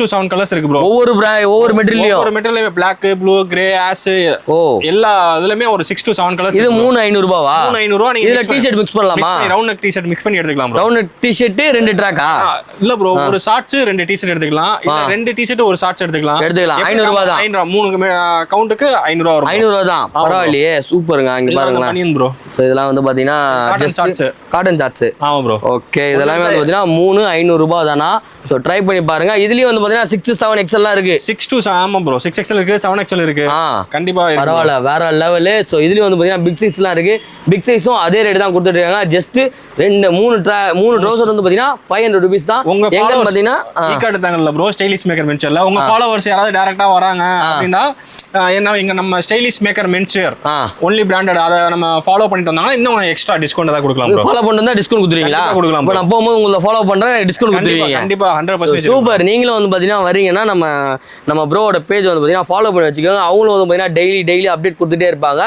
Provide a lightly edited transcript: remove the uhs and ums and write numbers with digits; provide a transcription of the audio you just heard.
to 7 colours இருக்கு bro. ஒவ்வொரு மெட்டீரியல்லையும் Black, blue, grey, ash எல்லா இதுலயுமே ஒரு 6 to 7 கலர்ஸ். இது 3500 ரூபாவா? 3500 ரூபாய். நீங்க இதுல டி-ஷர்ட் மிக்ஸ் பண்ணலாமா? ரவுண்ட் நெக் டி-ஷர்ட் மிக்ஸ் பண்ணி எடுத்துக்கலாம் ப்ரோ. Round neck T-shirt 2 ட்ராக்கா? இல்ல ப்ரோ, ஒரு ஷார்ட்ஸ் 2 டி-ஷர்ட் எடுத்துக்கலாம். இல்ல 2 டி-ஷர்ட் ஒரு ஷார்ட்ஸ் எடுத்துக்கலாம். 500 ரூபாய் தான். 500 மூணு கவுண்ட்க்கு 500 ரூபாய் வரும். 500 ரூபாய் தான். பரவாயில்லையே, சூப்பருங்க. இங்க பாருங்களேன் பனியன் ப்ரோ. சோ இதெல்லாம் வந்து பாத்தீங்கன்னா ஜஸ்ட் காட்டன் ஷார்ட்ஸ். ஆமா ப்ரோ. ஓகே, இதெல்லாம் வந்து பாத்தீங்கன்னா 3500 ரூபாய் தானா. சோ ட்ரை பண்ணி பாருங்க. இதுலயும் வந்து பாத்தீங்கன்னா 6 7 XL எல்லாம் இருக்கு. 6 to ஆமா ப்ரோ, 6 XL இருக்கு, 7 XL இருக்கு. கண்டிப்பா இருக்கு. பரவாயில்ல, வேற லெவல். சோ இதுலயும் வந்து பாத்தீங்கன்னா பிக் சைஸ்லாம் இருக்கு. பிக் சைஸும் அதே ரேட் தான் கொடுத்துட்டு இருக்காங்க. ஜஸ்ட் 3 ட்ரவுசர் வந்து பாத்தீங்கன்னா 500 ரூபீஸ் தான். உங்க எங்க பாத்தீங்கன்னா ஈகாடுதாங்கல ப்ரோ, ஸ்டைலிஷ் மேக்கர் மென்ஷர்ல உங்க ஃபாலோவர்ஸ் யாராவது டைரக்டா வராங்க அப்படினா என்ன நம்ம ஸ்டைலிஷ் மேக்கர் மென்ஷர் ஒன்லி பிராண்டட் அத நம்ம ஃபாலோ பண்ணிட்டு வந்தாங்கன்னா இன்னும் எக்ஸ்ட்ரா டிஸ்கவுண்ட் தான் கொடுக்கலாம் ப்ரோ. ஃபாலோ பண்ணிட்டு வந்தா டிஸ்கவுண்ட் கொடுத்துறீங்களா? இப்போ நான் போகும்போது உங்களை ஃபாலோ பண்றேன், டிஸ்கவுண்ட் கொடுத்துறீங்க. கண்டிப்பா 100%. சூப்பர். நீங்களும் வந்து பாத்தீங்கன்னா வரீங்கன்னா நம்ம ப்ரோவோட பேஜ் வந்து பாத்தீங்கன்னா ஃபாலோ பண்ணி வச்சுக்கோங்க. அவங்களும் வந்து பாத்தீங்கன்னா டெய்லி அப்டேட் கொடுத்துட்டே இருப்பாங்க.